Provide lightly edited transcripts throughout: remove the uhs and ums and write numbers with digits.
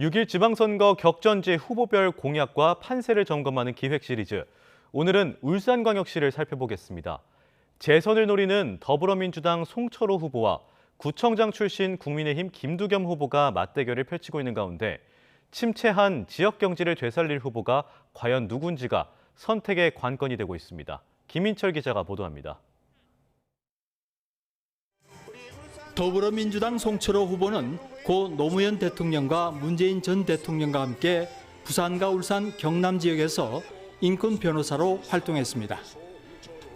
6일 지방선거 격전지 후보별 공약과 판세를 점검하는 기획 시리즈. 오늘은 울산광역시를 살펴보겠습니다. 재선을 노리는 더불어민주당 송철호 후보와 구청장 출신 국민의힘 김두겸 후보가 맞대결을 펼치고 있는 가운데 침체한 지역 경제를 되살릴 후보가 과연 누군지가 선택의 관건이 되고 있습니다. 김인철 기자가 보도합니다. 더불어민주당 송철호 후보는 고 노무현 대통령과 문재인 전 대통령과 함께 부산과 울산 경남 지역에서 인권 변호사로 활동했습니다.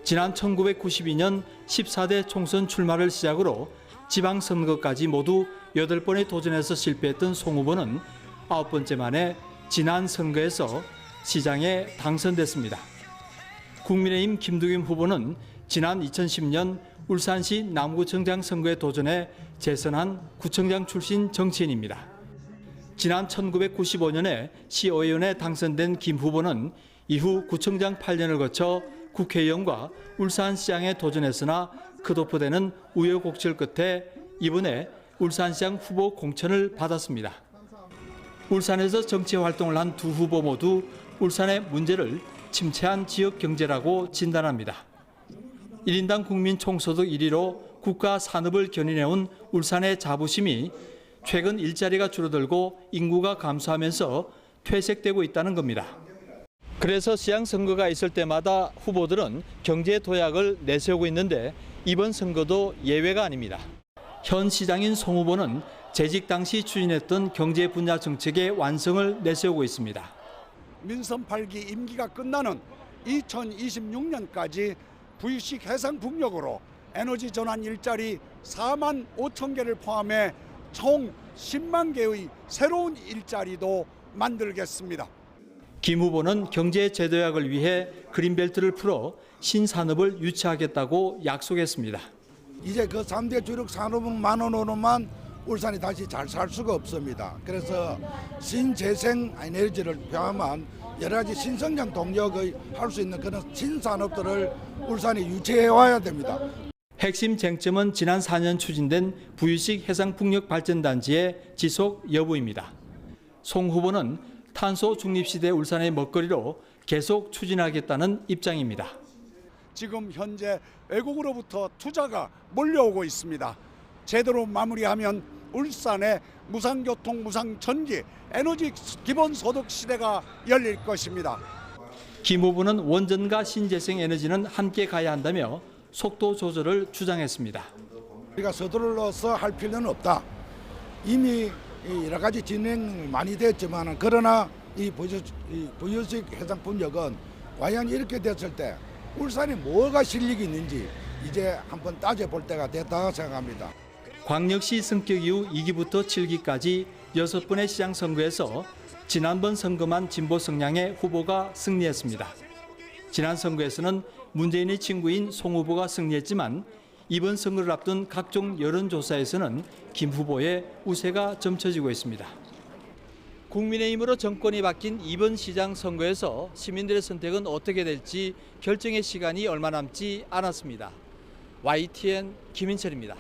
지난 1992년 14대 총선 출마를 시작으로 지방선거까지 모두 8번에 도전해서 실패했던 송 후보는 9번째 만에 지난 선거에서 시장에 당선됐습니다. 국민의힘 김두겸 후보는 지난 2010년 울산시 남구청장 선거에 도전해 재선한 구청장 출신 정치인입니다. 지난 1995년에 시의원에 당선된 김 후보는 이후 구청장 8년을 거쳐 국회의원과 울산시장에 도전했으나 크도프되는 우여곡절 끝에 이번에 울산시장 후보 공천을 받았습니다. 울산에서 정치 활동을 한 두 후보 모두 울산의 문제를 침체한 지역 경제라고 진단합니다. 1인당 국민 총소득 1위로 국가 산업을 견인해온 울산의 자부심이 최근 일자리가 줄어들고 인구가 감소하면서 퇴색되고 있다는 겁니다. 그래서 시장 선거가 있을 때마다 후보들은 경제 도약을 내세우고 있는데 이번 선거도 예외가 아닙니다. 현 시장인 송 후보는 재직 당시 추진했던 경제 분야 정책의 완성을 내세우고 있습니다. 민선 8기 임기가 끝나는 2026년까지 부유식 해상풍력으로 에너지 전환 일자리 4만 5천 개를 포함해 총 10만 개의 새로운 일자리도 만들겠습니다. 김 후보는 경제 재도약을 위해 그린벨트를 풀어 신산업을 유치하겠다고 약속했습니다. 이제 그 3대 주력 산업만으로만 울산이 다시 잘 살 수가 없습니다. 그래서 신재생 에너지를 포함한 여러 가지 신성장 동력을 할 수 있는 그런 신산업들을 울산이 유치해 와야 됩니다. 핵심 쟁점은 지난 4년 추진된 부유식 해상풍력발전단지의 지속 여부입니다. 송 후보는 탄소 중립시대 울산의 먹거리로 계속 추진하겠다는 입장입니다. 지금 현재 외국으로부터 투자가 몰려오고 있습니다. 제대로 마무리하면 울산의 무상교통, 무상전기, 에너지 기본소득 시대가 열릴 것입니다. 김 후보는 원전과 신재생 에너지는 함께 가야 한다며 속도 조절을 주장했습니다. 우리가 서둘러서 할 필요는 없다. 이미 여러 가지 진행 많이 됐지만 그러나 이 부유식 해상풍력은 과연 이렇게 됐을 때 울산에 뭐가 실력이 있는지 이제 한번 따져볼 때가 됐다 생각합니다. 광역시 승격 이후 2기부터 7기까지 6번의 시장 선거에서 지난번 선거만 진보 성향의 후보가 승리했습니다. 지난 선거에서는 문재인의 친구인 송 후보가 승리했지만 이번 선거를 앞둔 각종 여론조사에서는 김 후보의 우세가 점쳐지고 있습니다. 국민의힘으로 정권이 바뀐 이번 시장 선거에서 시민들의 선택은 어떻게 될지 결정의 시간이 얼마 남지 않았습니다. YTN 김인철입니다.